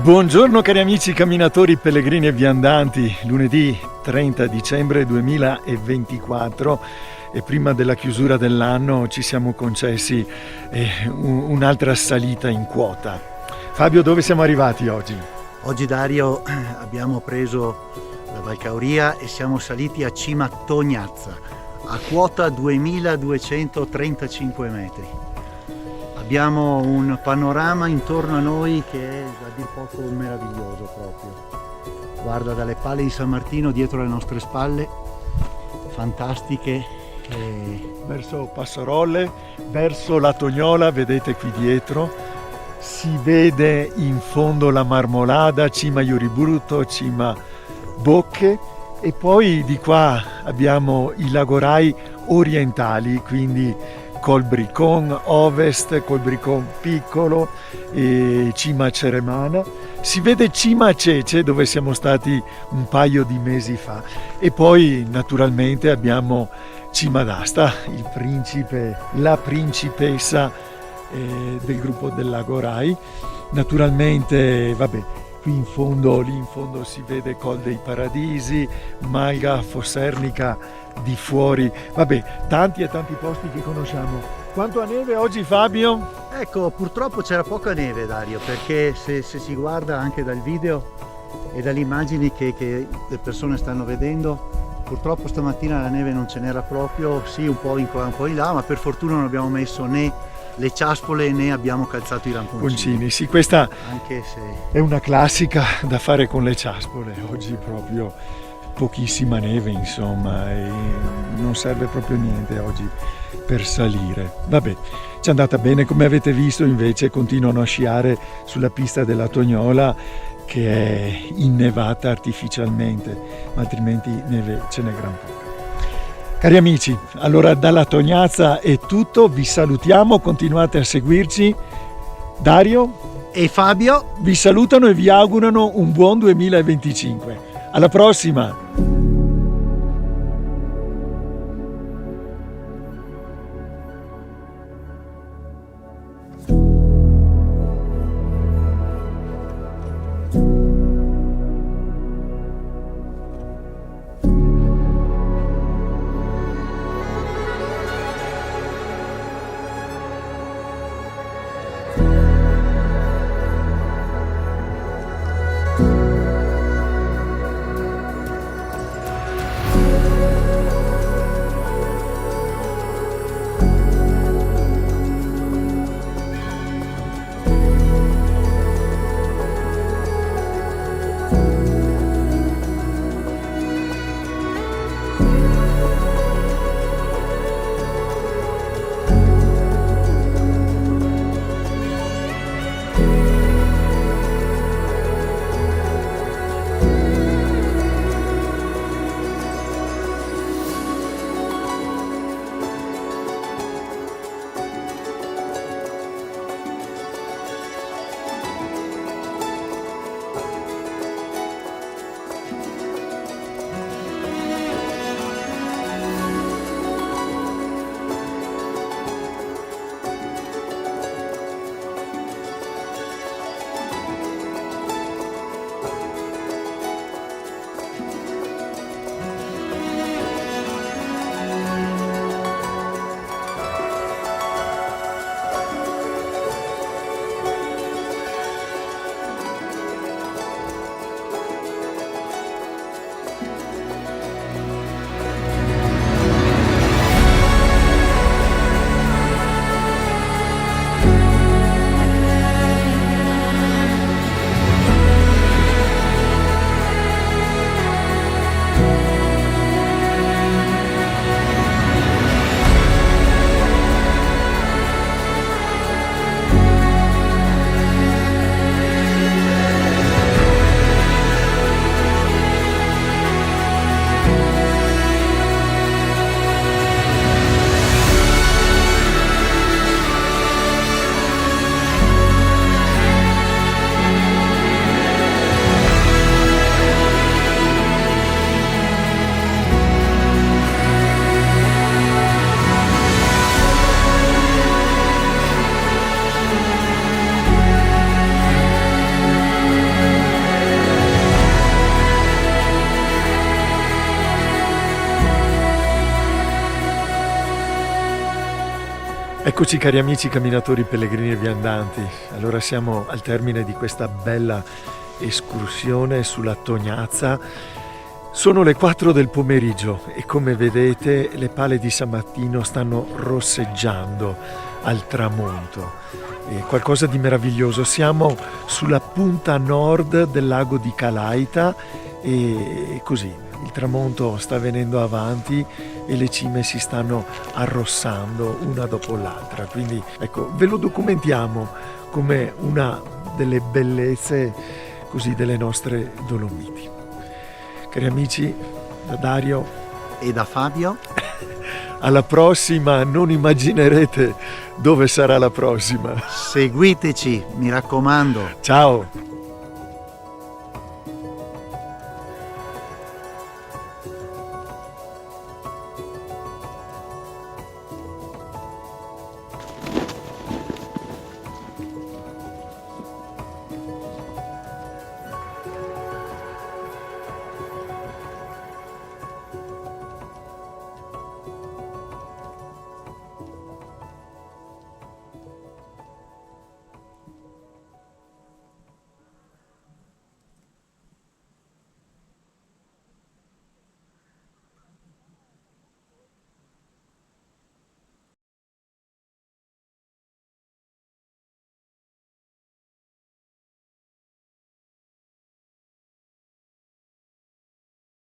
Buongiorno cari amici camminatori, pellegrini e viandanti, lunedì 30 dicembre 2024 e prima della chiusura dell'anno ci siamo concessi un'altra salita in quota. Fabio, dove siamo arrivati oggi? Oggi Dario abbiamo preso la Valcauria e siamo saliti a CIMA TOGNAZZA a quota 2235 metri. Abbiamo un panorama intorno a noi che è a dir poco meraviglioso proprio. Guarda dalle Pale di San Martino dietro le nostre spalle, fantastiche. Verso Passarolle, verso la Tognola, vedete qui dietro, si vede in fondo la Marmolada, Cima Iuriburto, Cima Bocche e poi di qua abbiamo i Lagorai orientali, quindi col Bricon ovest, col Bricon piccolo e Cima Ceremana. Si vede Cima Cece dove siamo stati un paio di mesi fa e poi naturalmente abbiamo Cima d'Asta, il principe, la principessa del Gruppo del Lagorai. Naturalmente, vabbè, qui in fondo, lì in fondo si vede Col dei Paradisi, Malga, Fossernica di fuori, vabbè, tanti e tanti posti che conosciamo. Quanto ha neve oggi, Fabio? Ecco, purtroppo c'era poca neve, Dario, perché se si guarda anche dal video e dalle immagini che le persone stanno vedendo, purtroppo stamattina la neve non ce n'era proprio, sì, un po' in qua, un po' in là, ma per fortuna non abbiamo messo né le ciaspole né abbiamo calzato i lamponcini. Sì, questa anche se è una classica da fare con le ciaspole. Oggi proprio pochissima neve, insomma, e non serve proprio niente oggi per salire. Vabbè, ci è andata bene, come avete visto. Invece continuano a sciare sulla pista della Tognola, che è innevata artificialmente, ma altrimenti neve ce n'è gran poca. Cari amici, allora dalla Tognazza è tutto, vi salutiamo, continuate a seguirci. Dario e Fabio vi salutano e vi augurano un buon 2025. Alla prossima! Eccoci cari amici camminatori, pellegrini e viandanti. Allora siamo al termine di questa bella escursione sulla Tognazza. Sono le 4 del pomeriggio e come vedete le Pale di San Martino stanno rosseggiando al tramonto. È qualcosa di meraviglioso. Siamo sulla punta nord del lago di Calaita e così il tramonto sta venendo avanti e le cime si stanno arrossando una dopo l'altra. Quindi ecco, ve lo documentiamo come una delle bellezze così delle nostre Dolomiti. Cari amici, da Dario E da Fabio? alla prossima, non immaginerete dove sarà la prossima. Seguiteci, mi raccomando. Ciao!